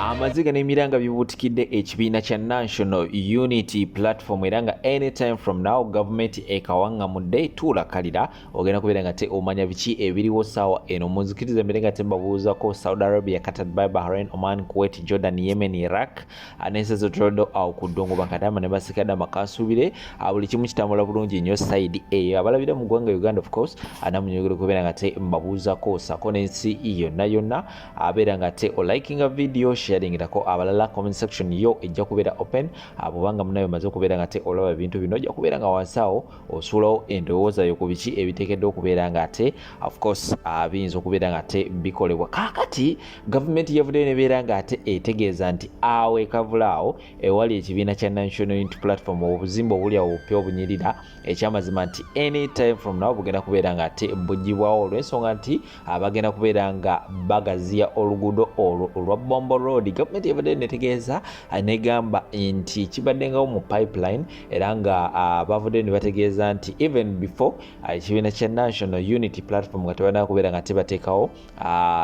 amaziga n'emiranga bibuutikidde ekibiina kya National Unity Platform era nga anytime from now government ekawangamudde tuula kalira ogenda kubeera nga te omanya biki ebiriwo saawa eno munzikiriza mbere nga te mbabuuzako Saudi Arabia, Qatar, Dubai, Bahrain, Oman, Kuwait, Jordan, Yemen, Iraq n'ensi z'otulodo awo ku ddungu bakadama ne basikadde amakasuubire buli kimu kitambula bulungi nnyo side eyo abalabira mu ggwanga Uganda of course anamunyogera kubeera nga te mbabuuzako sako n'ensi yonna abeera nga te olikinga video sharing itako abalala comment section yo ejja kubeera open abubanga munayo maze kubeera nga te olaba ebintu bino ojja kubeera nga wansaawo osulawo endowooza yo ku biki ebiteekeddwa okubeera nga te of course biyinza okubeera nga te bikolebwa kakati government yavuddeyo nebeera nga te etegeeza nti awo ekavulaawo ewali ekibiina kya National Unity Platform obuzimba obuli awo bupya obunyirira ekyamazima nti anytime from now bugenda kubeera nga te bugibwawo olw'ensonga nti bagenda kubeera nga bagaziya oluguudo olwo olwa Bombo Road. Government yavuddeyo netegeeza negamba nti kibaddengawo mu pipeline era nga bavuddeyo ne bategeeza nti even before ekibiina kya National Unity Platform nga tebalina kubeera nga tebateekawo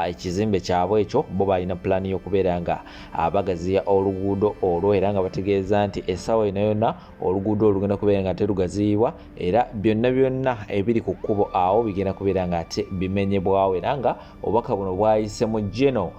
ekizimbe kyabwe ekyo bo balina pulaani y'okubeera nga bagaziya oluguudo olwo era nga bategeeza nti essaawa eno yonna oluguudo olugenda kubeera nga terugaziyibwa era byonna ebiri ku kkubo awo bigenda kubeera nga te bimenyebwawo era nga obubaka buno bwayise mu General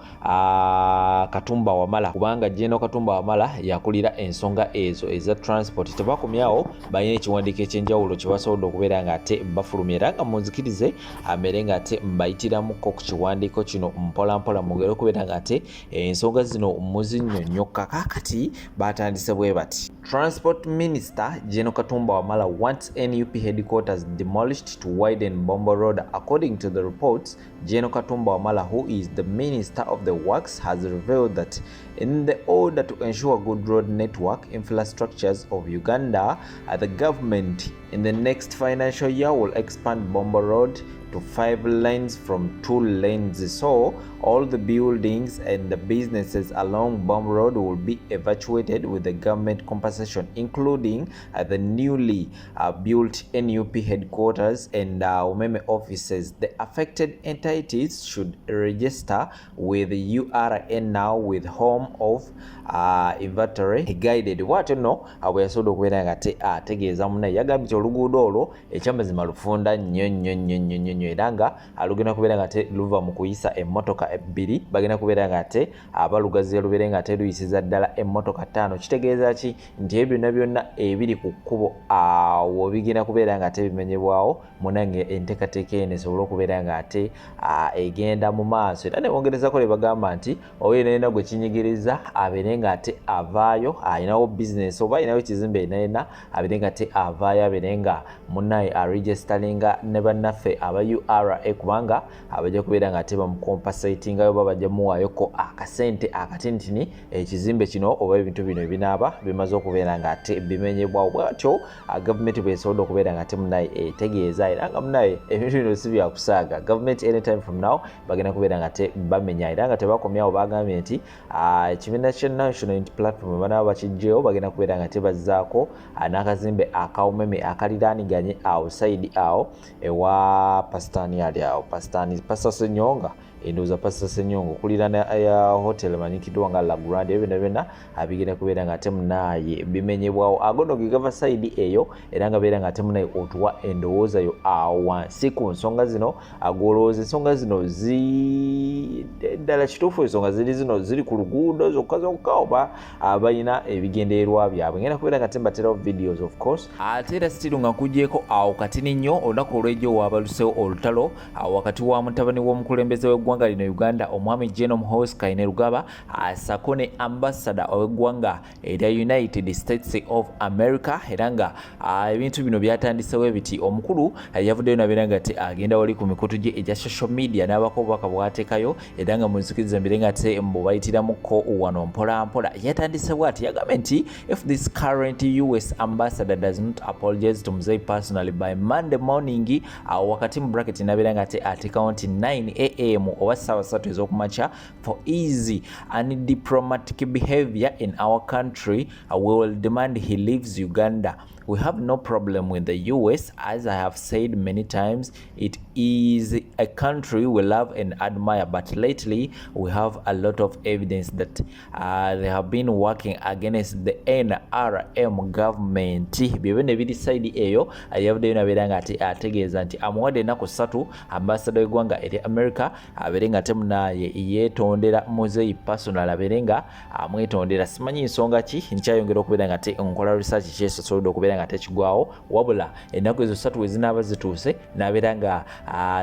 Katumba Wamala kubanga General Katumba Wamala yakulira ensonga ezo eza transport tebakomyawo balina ekiwandiiko ekyenjawulo kye basobodde okubeera nga te bafulumya era nga munzikirize amere nga te mbayitiramuko ku kiwandiiko kino mpolampola mugere okubeera nga te ensonga zino muzinnyonnyoka kakati batandise bwe bati. Transport Minister General Katumba Wamala wants NUP headquarters demolished to widen Bombo Road. According to the reports, General Katumba Wamala, who is the Minister of the Works, has revealed that in the order to ensure good road network infrastructures of Uganda, the government in the next financial year will expand Bombo Road to 5 lanes from 2 lanes. So all the buildings and the businesses along Bombo Road will be evacuated with the government compensation, including the newly built NUP headquarters and Umeme offices. The affected entities should register with the URN now with home of inventory guided. What no bwe yasobola okubeera nga ategeeza munaye yagambye nti oluguudo olwo ekyamazima lufunda nnyo era nga alugenda kubeera nga te luva mu kuyisa emmotoka ebbiri bagenda kubeera nga te abalugaziya lubeere nga te luyisiza ddala emmotoka 5. Kitegeeza ki nti ebyo byonna ebiri ku kkubo awo bigenda kubeera nga te bimenyebwawo munange enteekateeka eno esobole okubeera nga te egenda mu maaso era ne bongerezako ne bagamba nti oyo gwe kinyigiriza abeere nga te avaayo ayinawo bizinesi oba ayinawo ekizimbe yenayena abeere nga te avaayo abeere nga munnaye aregisteringa ne bannaffe aba URA kubanga abajja kubeera nga te bamukompasatingayo oba bajja muwaayoko akasente akatinitini ekizimbe kino oba ebintu bino ebinaaba bimaze okubeera nga te bimenyebwawo bwatyo gavumenti bwesobodde okubeera nga te munnaye etegeeza era nga munnaye ebintu bino si byakusaaga gavumenti anytime from now bagenda kubeera nga te bamenya era nga tebakomyawo bagambye nti ekibiina kya National Unity Platform banaaba bakijjeewo bagenda kubeera nga te bazzaako n'akazimbe akawumeme akaliraaniganye awo side awo ewa pasitani ali awo pasita Senyonga endowooza pasita Senyonga okuliraana ya hotel emanyikiddwa nga La Grande ebyo byonna abigenda kubeera nga te munaaye bimenyebwawo agono ge gava side eyo era nga beera nga te munaaye otuwa endowooza yo awo wansi ku nsonga zino agolowooza ensonga zino ddala kituufu ensonga ziri ku luguudo zokka oba abalina ebigendererwa byabwe ngenda kubeera nga te mbaterawo videos of course ate era still nga kugyeko awo katini nnyo olunaku olw'ejjo waabalusewo olutalo wakati wa mutabani w'omukulembeze w'eggwanga lino Uganda omwami General Muhoozi Kainerugaba asako ne ambassador ow'eggwanga erya United States of America era nga ebintu bino byatandisewo biti omukulu yavuddeyo nabeera nga te agenda wali ku mikutu gye egya social media n'abako obubaka bwateekayo era nga munzikiriza mbere nga te mbubayitiramuko wano mpolampola yatandisewo ati yagambye nti if this current US ambassador does not apologize to Mzee personally by Monday morning wakati mu bracket nabeera nga te ateekawo nti 9 am oba ssaawa 3 ez'okumakya for easy and diplomatic behavior in our country we will demand he leaves Uganda. we have no problem with the US. As I have said many times, it is a country we love and admire, but lately we have a lot of evidence that they have been working against the NRM government. Bibene bidi side eyo ayavuddeyo nabeera nga ategeeza nti amuwadde ennaku 3 ambassador w'eggwanga eri America abeere nga temunaye yeetondera muzeeyi personal abeere nga amwetondera. Simanyi nsonga ki nkyayongera okubeera nga nkola research kyesosolodde okubeera nga tekigwawo, wabula ennaku ezo 3 ezinaaba zituuse nabeera nga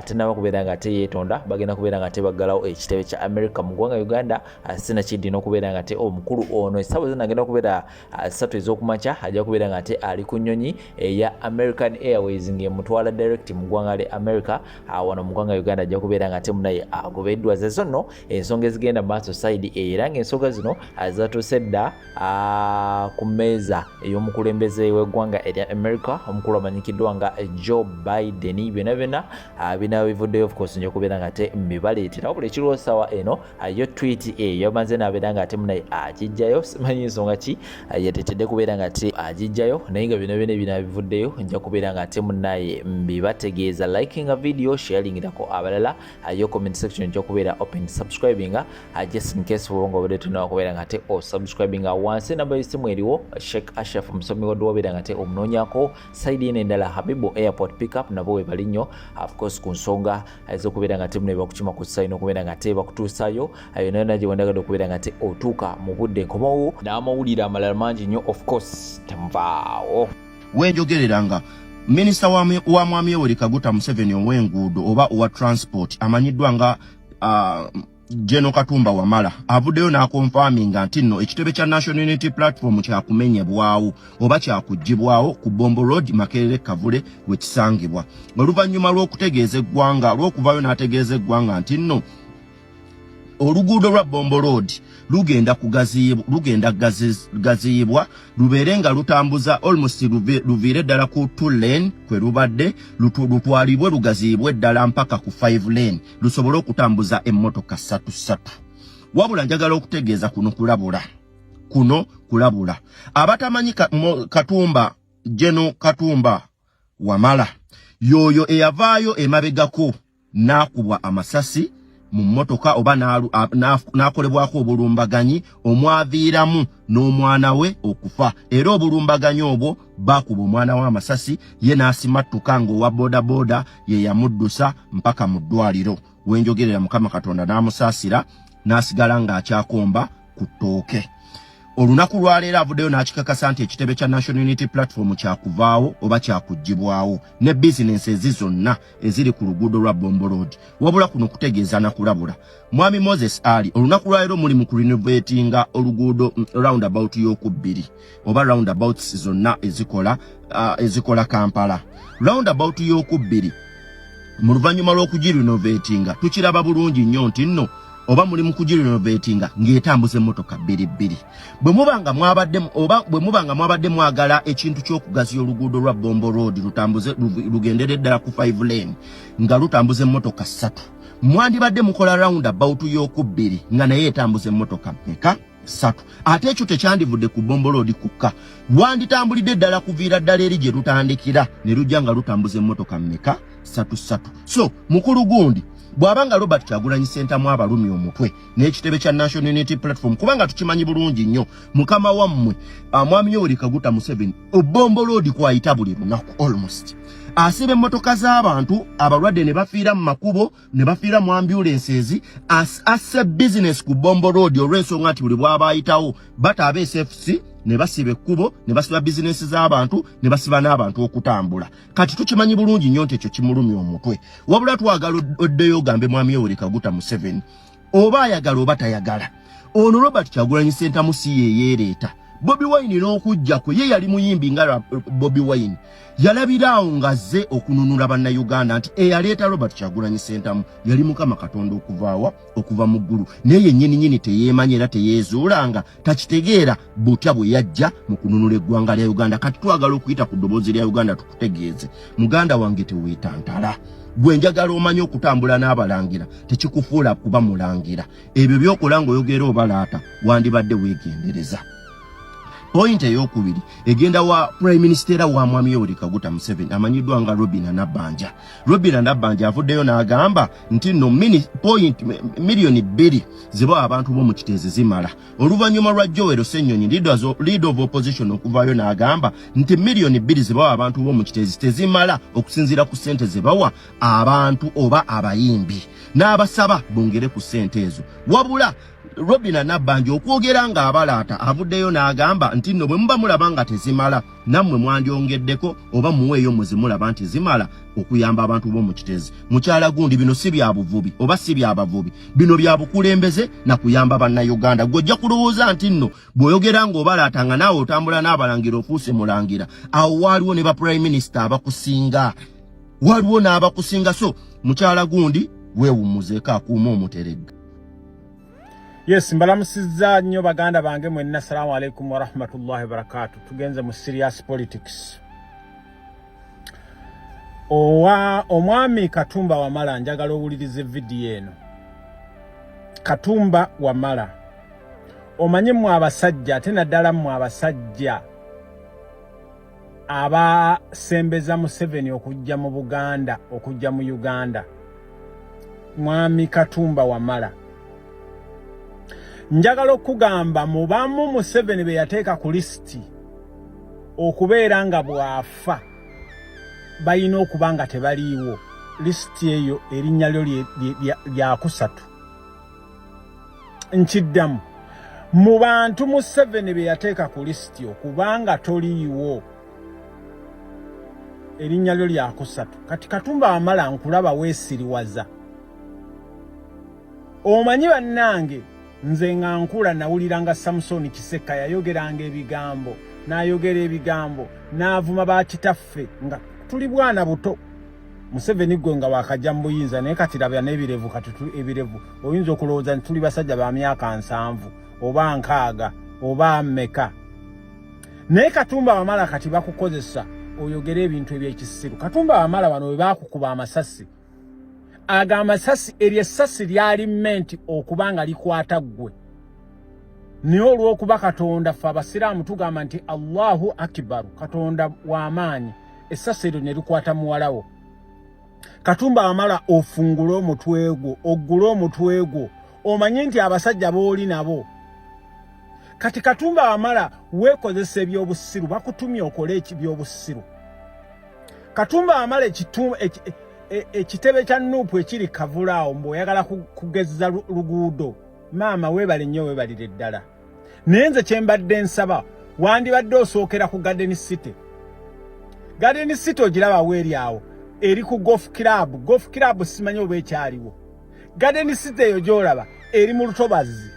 tenaba kubeera nga teyeetonda, bagenda kubeera nga tebaggalawo ekitebe kya America mu ggwanga Uganda. Sinakiddi n'okubeera nga omukulu ono essaawa zino agenda kubeera 3 ez'okumakya ajja kubeera nga ali ku nnyonyi eya American Airways ng'emutwala direct mu ggwanga lya America wano mu ggwanga Uganda ajja kubeera nga temunaye agobeddwa. Zezo nno ensonga ezigenda maaso side era ng'ensonga zino zatuuse dda ku mmeeza ey'omukulembeze w'eggwanga erya America omukulu amanyikiddwa nga Joe Biden. Byonna binaaba bivuddeyo of course nja kubeera nga mbibaleetera, wabula ekiriwo ssaawa eno yo tweet yamaze n'abeera nga temunaye agijjayo. Simanyi nsonga ki yatetedde kubeera nga agijjayo, naye nga byonna binaaba bivuddeyo nja kubeera nga temunaye mbibategeeza. Liking a video, sharingirako abalala, yo comment section nja kubeera open, subscribinga just in case nga obadde tunawa kubeera nga subscribinga. Wansi namba y'essimu eriwo Sheikh Ashraf musomi wadde wabeera nga omunoonyako. Side eno endala Habibu airport pickup nabo we bali nnyo of course ku nsonga ez'okubeera nga temunaye bakukima ku ssayi n'okubeera nga bakutuusaayo yonna gye wendagadde okubeera nga otuuka mu budde nkomawo n'amawulire amalala mangi nnyo of course temuvaawo. Wenjogereranga Minisita wa Mwami Yoweri Kaguta Museveni ow'enguudo oba owa transport amanyiddwa nga General Katumba Wamala avuddeyo n'akonfaminga nti nno ekitebe kya National Unity Platform kyakumenyebwawo oba kyakuggyibwawo ku Bombo Road Makerere Kavule we kisangibwa oluvannyuma lw'okutegeeza eggwanga lw'okuvayo n'ategeeza eggwanga nti nno oluguudo lwa Bombo Road lugenda gaziyibwa lubeere nga lutambuza almost luviire ddala ku 2 lane kwe lubadde lutwalibwe lugaziyibwe ddala mpaka ku 5 lane lusobole okutambuza emmotoka 3 wabula njagala okutegeeza kuno kulabula abatamanyi Katumba General Katumba Wamala yoyo eyavaayo emabegako n'akubwa amasasi mu mmotoka oba n'akolebwako obulumbaganyi omwaviiramu n'omwana we okufa, era obulumbaganyi obwo bakuba omwana we amasasi ye n'asimattuka ng'owa bodaboda ye yamuddusa mpaka mu ddwaliro. Wenjogerera Mukama Katonda n'amusaasira n'asigala ng'akyakomba ku ttooke. Olunaku lwaleero avuddeyo n'akikakasa nti ekitebe kya National Unity Platform kyakuvaawo oba kyakuggyibwawo ne bizinensi ezi zonna eziri ku luguudo lwa Bombo Road, wabula kuno kutegeeza na kulabula. Mwami Moses Ali olunaku lwaleero muli mu kurenovatinga oluguudo roundabout y'okubbiri oba roundabouts zonna ezikola Kampala. Roundabout y'okubbiri mu luvannyuma lw'okugirenovatinga tukiraba bulungi nnyo nti nno oba muli mu kugirenovatinga ng'etambuza emmotoka 2 bwe mubanga mwabadde mwagala ekintu ky'okugaziya oluguudo lwa Bombo Road lugendere ddala ku 5 lane nga lutambuza emmotoka 3 mwandibadde mukola roundabout y'okubbiri nga naye etambuza emmotoka mmeka 3 ate ekyo tekyandivudde ku Bombo Road kukka wanditambulidde ddala kuviira ddala eri gye lutandikira ne lujja nga lutambuza emmotoka mmeka 3. So mukulu gundi bwabanga Robert Kyagulanyi Ssentamu abalumi omutwe n'ekitebe kya National Unity Platform kubanga tukimanyi bulungi nnyo mukama wammwe Mwami Yoweri Kaguta Museveni Bombo Road kwayita buli lunaku almost asiba emmotoka z'abantu abalwadde ne bafiira mu makubo ne bafiira mu ambulances ase business ku Bombo Road olw'ensonga nti buli bw'abayitawo bataaba SFC ne basiba ekkubo ne basiba business z'abantu ne basiba n'abantu okutambula. Kati tukimanyi bulungi nnyo nti ekyo kimulumya omutwe, wabula twagala oddeyo ogambe Mwami Yoweri Kaguta Museveni oba ayagala oba tayagala ono Robert Kyagulanyi Ssentamu si yeereeta Bobi Wine n'okujja kwe ye yali muyimbi nga Bobi Wine yalabiraawo ngazze okununula bannayuganda nti eyaleeta Robert Kyagulanyi Ssentamu yali Mukama Katonda okuva mu ggulu naye nnyini teyeemanya era teyeezuulanga takitegeera butya bwe yajja mu kununula eggwanga lya Uganda. Kati twagala okuyita ku ddoboozi lya Uganda tukutegeeze muganda wange teweetantala bwe njagala omanye okutambula n'abalangira tekikufuula kuba mulangira ebyo by'okola ng'oyogera obalaata wandibadde weegendereza. point eyokubiri egenda wa prime minister wa Mwami Yoweri Kaguta Museveni amanyiddwa nga Robinah Nabbanja. Robinah Nabbanja avuddeyo n'agamba nti no million 2 ziba abantu bo mu Kiteezi zimala. Oluvannyuma lwa Joel Ssennyonyi leader of opposition okuvaayo n'agamba nti million 2 ziba abantu bo mu Kiteezi tezimala okusinziira ku ssente zibawa abantu oba abayimbi. N'abasaba bongere ku ssente ezo. Wabula Robinah Nabbanja okwogera nga abalaata avuddeyo n'agamba nti nno bwe muba mulaba nga tezimala nammwe mwandyongeddeko oba muweeyo muzimulaba nti zimala okuyamba abantu bo mu Kiteezi. Mukyala gundi bino si bya buvubi oba si bya bavubi, bino bya bukulembeze na kuyamba bannayuganda. Gojja kulowooza nti nno bw'oyogera ng'obalaata nga naawe otambula n'abalangira ofuuse mulangira, awo waaliwo ne ba prime minister abakusinga, waliwo n'abakusinga. So mukyala gundi weewummuzeeko akuuma omuteregga. Yes, mbalamusizza nnyo baganda bange mwenna. Assalamu alaikum wa rahmatullahi wa barakatuh. Tugenze mu serious politics. Omwami Katumba Wamala njagala owulirize video eno. Katumba Wamala, omanyi mu abasajja ate naddala mu abasajja abasembeza Museveni okujja mu Buganda okujja mu Uganda. Mwami Katumba Wamala, njagala okugamba mubamu Museveni be yateeka ku listi okubeera nga bwafa bayina okuba nga tebaliiwo. Listi eyo erinnya lyo lya kusatu. Nkiddamu, mu bantu Museveni be yateeka ku listi okubanga toliiwo erinnya lyo lya kusatu. Kati Katumba Wamala nkulaba weesiriwaza. Omanyi bannange, nze nga nkula nawuliranga Samson Kiseka yayogeranga ebigambo, n'ayogera ebigambo, n'avuma ba kitaffe nga tuli bwana buto. Museveni gwe nga wakajja mu buyinza naye kati labya n'ebirevu, kati ebirevu oyinza okulowooza nti tuli basajja ba myaka 7 oba 6 oba mmeka. Naye Katumba Wamala kati bakukozesa oyogera ebintu eby'ekisiru. Katumba Wamala wano we baakukuba amasasi, aga amasasi erye essasi lyali menti okubanga likwata ggwe. Naye olw'okuba Katonda ffe Abasiraamu tugamba nti Allahu Akibaru, Katonda w'amaanyi, essasi eryo ne likwata muwalawo. Katumba Wamala ofungule omutwe gwo, oggule omutwe gwo, omanyi nti abasajja booli nabo. Kati Katumba Wamala weekozesa ebyobusiru, bakutumye okole ebyobusiru. Katumba Wamala ekitebe kya Nuupu ekiri Kavulaawo mbw'oyagala kugezza luguudo, maama weebale nnyo, weebalire ddala. Naye nze kye mbadde nsaba, wandibadde osookera ku Garden City. Garden City ogiraba weeri awo, eri ku Golf Club. Golf Club simanyi oba ekyaliwo. Garden City eyo gy'olaba eri mu lutobazi.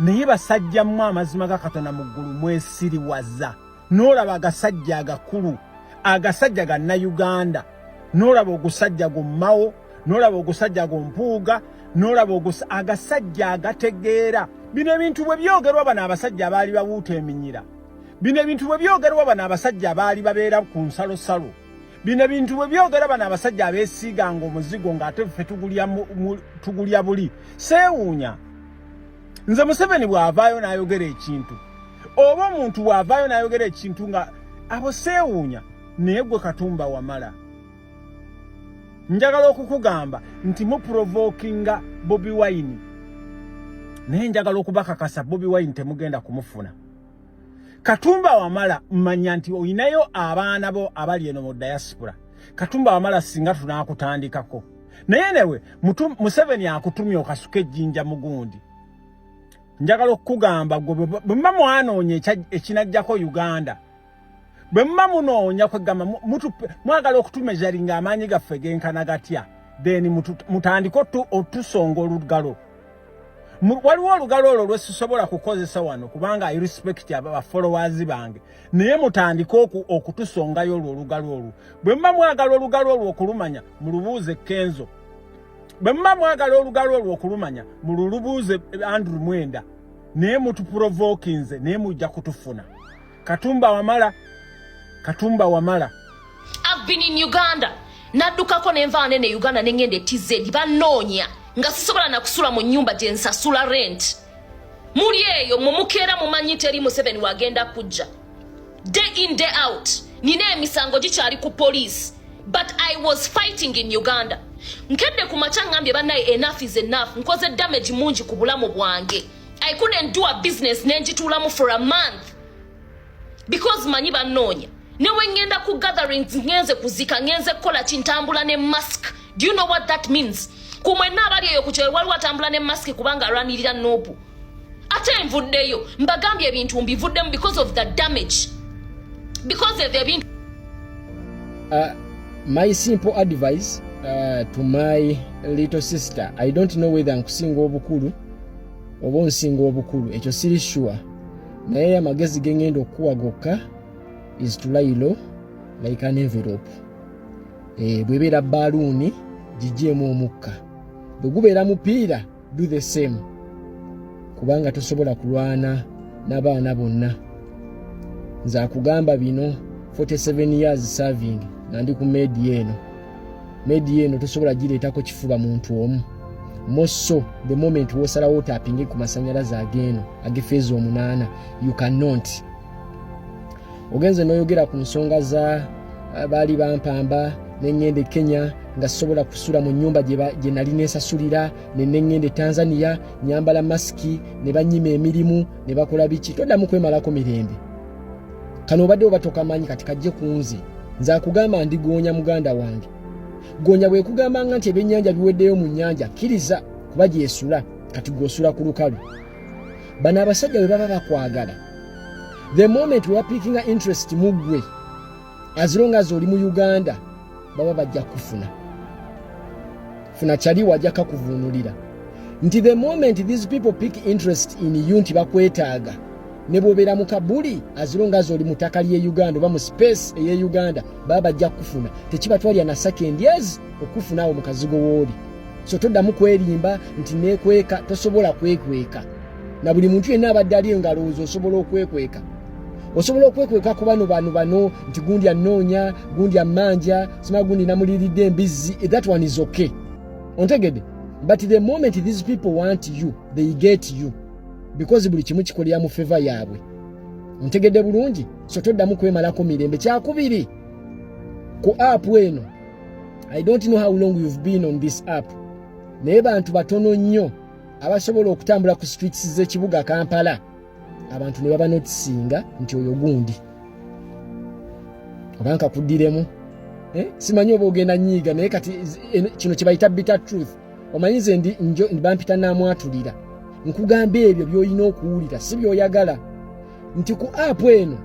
Naye basajja mmwe amazima ga Katonda mu ggulu mwesiriwaza. N'olaba agasajja agakulu, agasajja ga Nnayuganda, n'olaba ogusajja gommawo, n'olaba ogusajja gompuuga, n'olaba agasajja agategeera. Bino ebintu bwe byogerwa bano abasajja abaali bawuuta eminyira. Bino ebintu bwe byogerwa bano abasajja abaali babeera ku nsalosalo. Bino ebintu bwe byogera bano abasajja abeesiiganga omuzigo ng'ate ffe tugulya buli. Seewuunya. Nze Museveni bw'avaayo n'ayogera ekintu, oba omuntu bw'avaayo n'ayogera ekintu nga abo seewuunya. Naye gwe Katumba Wamala, njagala okukugamba nti muprovokinga Bobi Wine, naye njagala okubakakasa Bobi Wine temugenda kumufuna. Katumba Wamala mmanya nti oyinayo abaana bo abali eno mu diaspora. Katumba Wamala singa tunaakutandikako, naye newe Museveni akutumye okasuka ejjinja mugundi. Njagala okukugamba gwe bwe mma mwanoonya ekinajjako Uganda, bwe mma munoonya kwegamba mwagala okutumezaringa amaanyi gaffe genkana gatya, then mutandika otusonga olugalo. Waliwo olugalo olwo lwesusobola kukozesa wano kubanga I respect aba followers bange, naye mutandika okutusongayo olwo olugalo olwo. Bwe mma mwagala olugalo olwo okulumanya mulubuuze Kenzo. Bwe mma mwagala olugalo olwo okulumanya mululubuuze Andrew Mwenda. Naye mutuprovokinze, naye mujja kutufuna. Katumba Wamala, Katumba Wamala. I've been in Uganda. Naddukako nenva nene Uganda nengende TZ bannoonya nga sisobola na kusula mu nnyumba gye nsasula rent. muli eyo mumukeera mumanyi teri Museveni wagenda kujja day in day out nina emisango gikyali ku police but I was fighting in Uganda nkedde ku macha ngambye bannaye enough is enough nkoze damage mungi ku bulamu bwange I couldn't do a business nenjituulamu for a month because manyi bannoonya newe ngenda ku gatherings ngenze kuzika ngenze kukola kintambula ne mask. Do you know what that means? Kumwena abali eyo kukyero wali watambula ne mask kubanga aranirira nobu ate nvuddeyo mbagambye ebintu mbivuddemu because of the damage because of the ebintu. My simple advice to my little sister, I don't know whether nkusinga obukulu oba nsinga obukulu ekyo siri sure naye amagezi gengendo okuwa gokka is to lie low like an envelope. Bwebera baluni jigyemu omukka bwe gubeera mupiira do the same kubanga tosobola kulwana n'abaana bonna. Nze akugamba bino 47 years serving nandi ku media eno tosobola gireetako kifuba muntu omu mosso the moment wosalawo otapinge ku masanyalaze ageno agefeezi 8 you cannot. Ogenze noyogera ku nsonga za baali bampamba nengende Kenya nga sobola kusula mu nyumba gye nali nesasulira nengende Tanzania nyambala maski ne banyima emirimu ne bakola biki toddamu kwemalako mirembe. Kano obadde obatoka manyi kati kajje kunze nze akugamba ndigonya muganda wange gonya bwe kugamba nti ebyennyanja biweddeyo mu nnyanja kiriza kuba gyesula kati gosula ku lukalu. Bano abasajja bwe baba bakwagala the moment we are picking an interest mugwe as long as oli mu Uganda baba bajja kufuna chali wajja kakuvunulira nti the moment these people pick interest in you nti bakwetaaga ne bobera mu Kabuli as long as oli mutakali ye Uganda ba mu space ye Uganda baba bajja kufuna tekibatwalya na second years okufuna awo mukazigo woli. So toddamu kwerimba nti nekweka tosobola kwekweka na buli muntu yenna abadde ali ngalowooza osobola okwekweka. Osobola okwekweka ku bano nti gundi anoonya gundi amanja sima gundi namuliridde embizzi that one is okay ontegede but the moment these people want you they get you because buli kimu kikolera mu favor yaabwe ontegede bulungi. So toddamu kwemalako mirembe. Kyakubiri ku app eno I don't know how long you've been on this app naye bantu batono nnyo abasobola okutambula ku streets z'ekibuga Kampala abantu ne baba notisinga nti oyo gundi obanka kuddiremu simanyi oba ogenda nyiiga naye kati kino kye bayita bitter truth omanyize ndi bampita namwatulira nkugamba ebyo by'olina okuwulira si by'oyagala nti ku app eno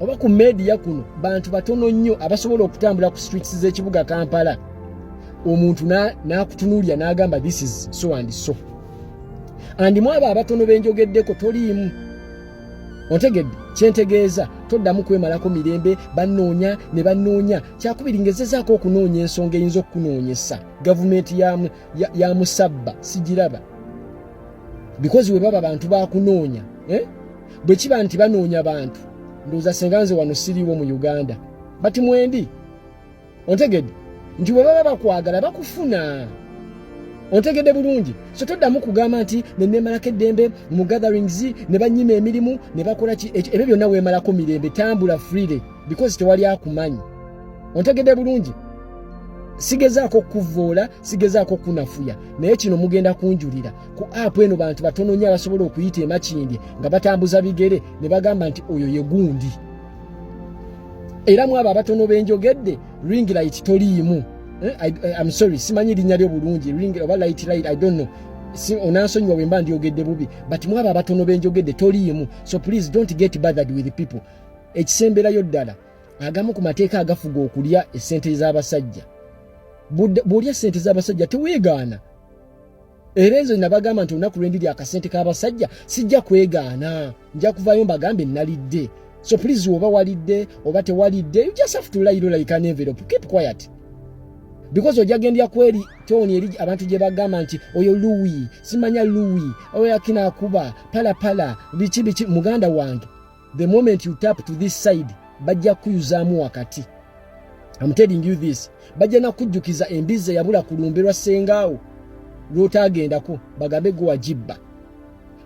oba ku media kuno bantu batono nnyo abasobola okutambula ku streets z'ekibuga Kampala omuntu n'akutunuulya n'agamba this is so and so andi mwaba abatono benjogeddeko toliimu ontegedde kyentegeeza toddamu kwemalako mirembe banoonya ne banoonya. Kyakubiri ngezezaako okunoonya ensonga eyinza okunoonyesa gavumenti ya musabba sigiraba because we baba bantu bakunoonya bwe kiba nti banoonya bantu ndowooza senga nze wano siriiwo mu Uganda bati mwendi ontegedde nti bwe baba bakwagala bakufuna ontegedde bulungi. So toddamu kugamba nti nenemalako eddembe mu gatherings ne banyima emirimu ne bakola ebyo byonna weemalako mirembe tambula freely because tewali akumanyi ontegedde bulungi. Sigezaako kuvoola sigezaako kunafuya naye kino mugenda kunjulira ku app eno bantu batono nnyo abasobola okuyita emakindye nga batambuza bigere ne bagamba nti oyo ye gundi era mu abo abatono benjogedde ring light toliimu. I'm sorry simanyi linnya lyo bulungi ring oba light I don't know onansonyiwa bwe mba ndyogedde bubi but mu abo abatono benjogedde toliimu. So please don't get bothered with the people. Ekisemberayo ddala agamu ku mateeka agafuga okulya essente z'abasajja bw'olya ssente z'abasajja teweegaana era ezo nabagamba nti olunaku lwe ndirya akasente k'abasajja sijja kwegaana nja kuvaayo mbagambe nalidde. So please oba walidde oba tewalidde you just have to lie low like an envelope. Keep quiet because ojagendya kweri toni eri abantu gye bagamba nti oyo Louis simanya Louis oyo akina akuba pala biki muganda wange the moment you tap to this side bajja kuyuzaamu wakati. I'm telling you this bajja nakujjukiza embize yabula kulumberwa sengaawo lwotagendako bagambe go wajibba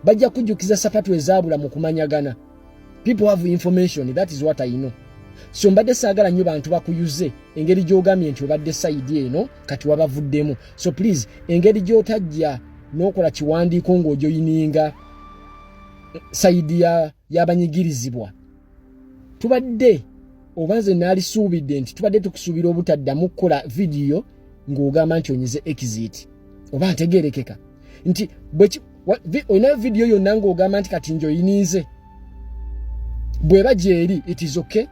bajja kujjukiza sapatu ezabula mu kumanyagana. People have information, that is what I know. So mbadde saagala nnyo bantu bakuyuze engeri gy'ogambye nti obadde sayidi eno kati wabavuddemu. So please engeri gy'otajja n'okola kiwandiiko ng'ojoyininga sayidi y'abanyigirizibwa. Tubadde obanze nalisuubidde nti tubadde tukusuubira obutaddamu kukola vidiyo ng'ogamba nti onyize exit. Oba ntegeerekeka nti olina vidiyo yonna ng'ogamba nti kati njoyinize. Bweba gyeri it is okay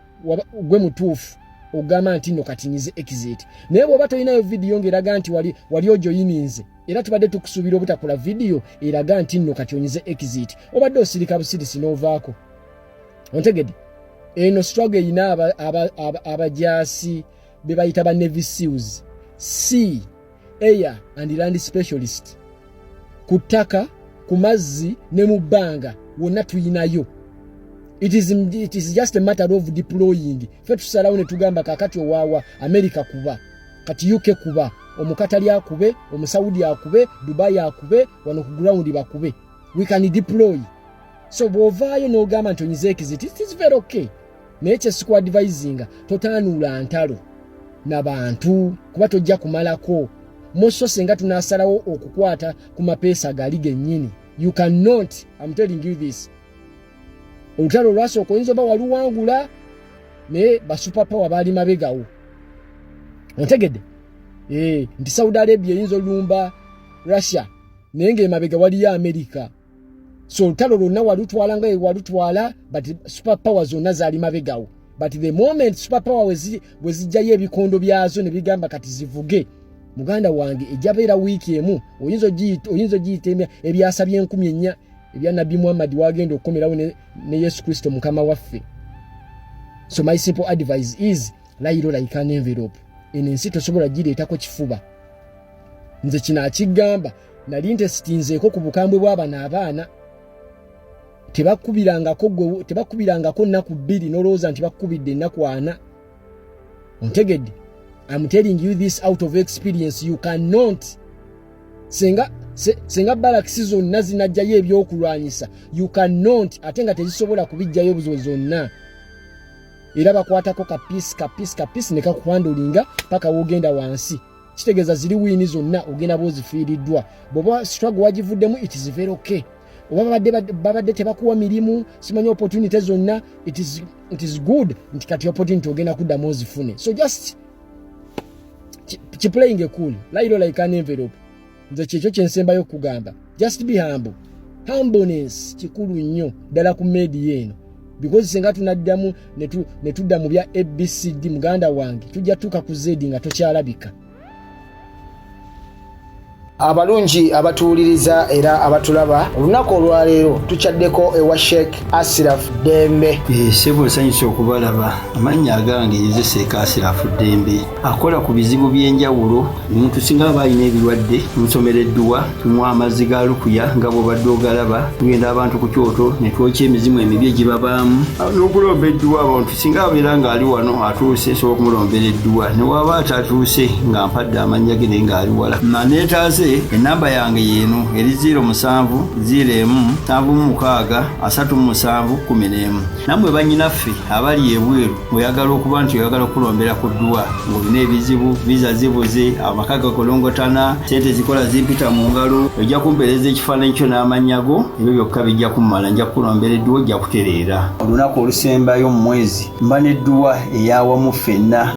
gwe mutuufu ogamba nti nno kati nyize exit. Naye bw'oba tolinayo vidiyo ng'eraga nti wali ojoyininze era tubadde tukusuubira obutakola vidiyo eraga nti nno kati onyize exit, obadde osirika busirisi n'ovaako. Ontegedde eno struggle erina abajaasi be bayita ba Navy SEALs, Sea, Air and Land Specialist. Ku ttaka, ku mazzi ne mu bbanga wonna tuyinayo. It is just a matter of deploying. Fe tusalawo ne tugamba kakati owawa America kuba, kati UK kuba, omukatali akube, omusaudi akube, Dubai akube, wano ku ground bakube. We can deploy. So bw'ovaayo n'ogamba nti onyize exit, it is very okay. Naye kye sikuadvisinga totaanuula ntalo n'abantu kuba tojja kumalako. Moso senga tunasalawo okukwata ku mapeesa gali gennyini. You cannot, I'm telling you this. Olutalo lwasooka oyinza oba waluwangula naye ba superpower baali mabegawo. Ontegedde? Nti Saudi Arabia eyinza olumba Russia naye ng'emabega waliyo America. So olutalo lwonna walutwala nga walutwala, but superpower zonna zaali mabegawo. But the moment superpower we zijjayo ebikondo byazo ne bigamba kati zivuge, muganda wange ejjabeera wiiki emu oyinza ogiyita ebyasa bye1400 ebya Nabi Muhammad wagenda okukomerawo ne Yesu Kristo mukama waffe. So my simple advice is layiro like an envelope. Ensi tosobola gireetako kifuba. Nze kino akigamba nali ntesitinzeeko ku bukambwe bw'abana abaana. Tebakubirangako nnaku 2 n'olowooza nti bakubidde ennaku 4. Ontegedde? I'm telling you this out of experience. You cannot. Senga balakisi zonna zinajjayo ebyokulwanyisa. You cannot. Ate nga tezisobola kubijjayo buzo zonna. Era bakwatako kapisi ne kakwandulinga paka wogenda wansi. Kitegeeza ziri wini zonna ogenda bozifiiriddwa. Bw'oba struggle wagivuddemu, it is very okay. Oba babadde tebakuwa mirimu, simanyi opportunity zonna, it is good nti kati opportunity ogenda kuddamu ozifune. So just playing cool. Layiro like an envelope. Nze kyekyo kyensembayo kugamba. Just be humble. Humbleness kikulu nnyo ddala ku media eno. Because senga tunaddamu ne tudda mu bya ABCD muganda wange tujja tuka ku Z nga tokyalabika. Abalungi abatuuliriza era abatulaba olunaku olwaleero tukyaddeko ewa Sheikh Ashraf Dembe. Sebo nsanyusa okubalaba. Amannya agange nze Sheikh Ashraf Dembe akola ku bizibu by'enjawulo. Omuntu singa aba alina ebirwadde nsomereddwa tunywa amazzi ga lukuya nga bw'obadde ogalaba, tugenda abantu ku kyoto ne twokya emizimu emibi egibabaamu n'okulomba edduwa. Abantu singa abeera ng'ali wano atuuse sobola okumulombera edduwa, ne waba atatuuse nga mpadde amannya ge naye ng'ali wala. Neetaaze enamba yange yeno eri 0707363711. Namwe bannyinaffe abali ebweru oyagala okuba nti oyagala okulombera ku dduwa ng'olina ebizibu, viza zibuze, amaka gakolongotana, sente zikola zimpita mu ngalo, ojja kumpeereza ekifaananyi kyo n'amannya go, ebyo byokka bijja kummala. Nja kulombera edduwa, ojja kutereera. Olunaku olusembayo mu mwezi mba n'edduwa eyawamu ffenna.